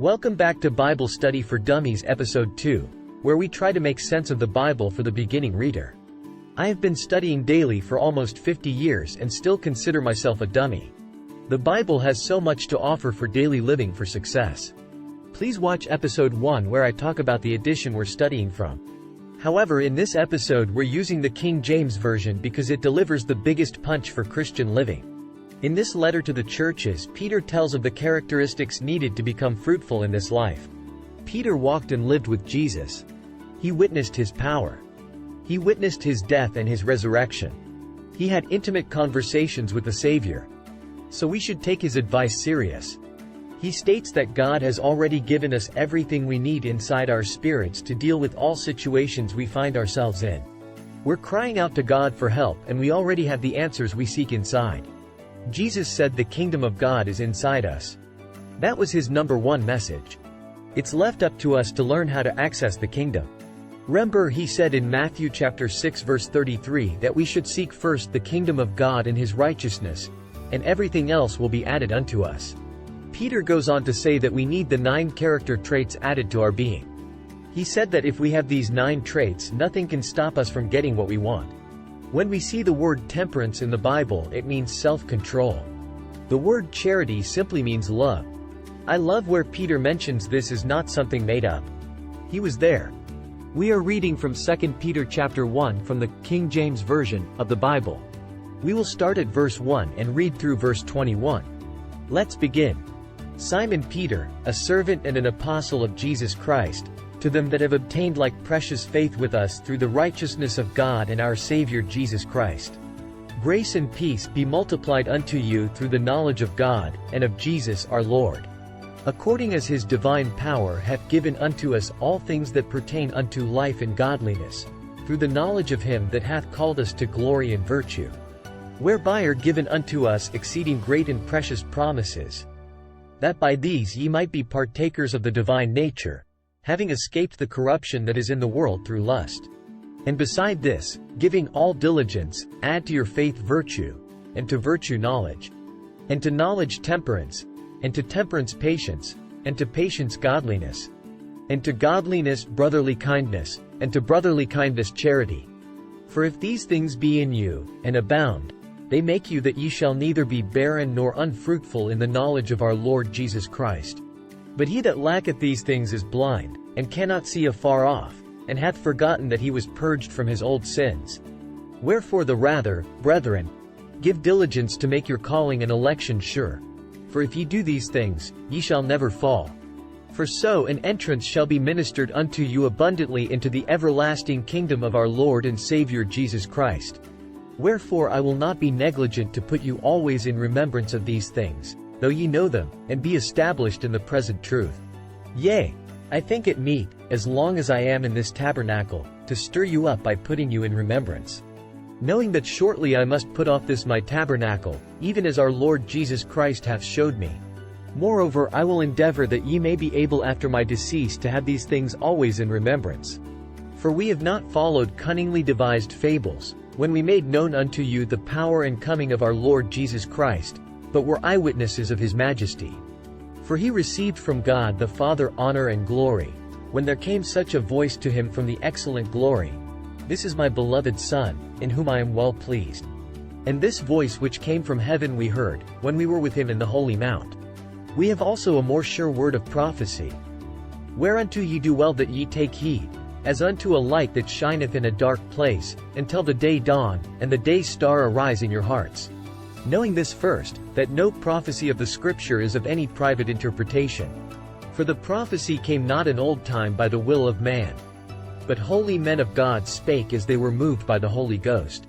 Welcome back to Bible Study for Dummies Episode 2, where we try to make sense of the Bible for the beginning reader. I have been studying daily for almost 50 years and still consider myself a dummy. The Bible has so much to offer for daily living for success. Please watch Episode 1 where I talk about the edition we're studying from. However, in this episode we're using the King James Version because it delivers the biggest punch for Christian living. In this letter to the churches, Peter tells of the characteristics needed to become fruitful in this life. Peter walked and lived with Jesus. He witnessed his power. He witnessed his death and his resurrection. He had intimate conversations with the Savior. So we should take his advice serious. He states that God has already given us everything we need inside our spirits to deal with all situations we find ourselves in. We're crying out to God for help and we already have the answers we seek inside. Jesus said the kingdom of God is inside us. That was his number one message. It's left up to us to learn how to access the kingdom. Remember, he said in Matthew chapter 6 verse 33 that we should seek first the kingdom of God and his righteousness, and everything else will be added unto us. Peter goes on to say that we need the 9 character traits added to our being. He said that if we have these 9 traits, nothing can stop us from getting what we want. When we see the word temperance in the Bible, it means self-control. The word charity simply means love. I love where Peter mentions this is not something made up. He was there. We are reading from 2 Peter chapter 1 from the King James Version of the Bible. We will start at verse 1 and read through verse 21. Let's begin. Simon Peter, a servant and an apostle of Jesus Christ, to them that have obtained like precious faith with us through the righteousness of God and our Savior Jesus Christ. Grace and peace be multiplied unto you through the knowledge of God, and of Jesus our Lord. According as his divine power hath given unto us all things that pertain unto life and godliness, through the knowledge of him that hath called us to glory and virtue. Whereby are given unto us exceeding great and precious promises, that by these ye might be partakers of the divine nature, having escaped the corruption that is in the world through lust. And beside this, giving all diligence, add to your faith virtue, and to virtue knowledge, and to knowledge temperance, and to temperance patience, and to patience godliness, and to godliness brotherly kindness, and to brotherly kindness charity. For if these things be in you, and abound, they make you that ye shall neither be barren nor unfruitful in the knowledge of our Lord Jesus Christ. But he that lacketh these things is blind, and cannot see afar off, and hath forgotten that he was purged from his old sins. Wherefore the rather, brethren, give diligence to make your calling and election sure. For if ye do these things, ye shall never fall. For so an entrance shall be ministered unto you abundantly into the everlasting kingdom of our Lord and Savior Jesus Christ. Wherefore I will not be negligent to put you always in remembrance of these things, though ye know them, and be established in the present truth. Yea, I think it meet, as long as I am in this tabernacle, to stir you up by putting you in remembrance. Knowing that shortly I must put off this my tabernacle, even as our Lord Jesus Christ hath showed me. Moreover, I will endeavor that ye may be able after my decease to have these things always in remembrance. For we have not followed cunningly devised fables, when we made known unto you the power and coming of our Lord Jesus Christ, but were eyewitnesses of his majesty. For he received from God the Father honor and glory, when there came such a voice to him from the excellent glory, This is my beloved Son, in whom I am well pleased. And this voice which came from heaven we heard, when we were with him in the holy mount. We have also a more sure word of prophecy, whereunto ye do well that ye take heed, as unto a light that shineth in a dark place, until the day dawn, and the day star arise in your hearts. Knowing this first, that no prophecy of the Scripture is of any private interpretation. For the prophecy came not in old time by the will of man. But holy men of God spake as they were moved by the Holy Ghost.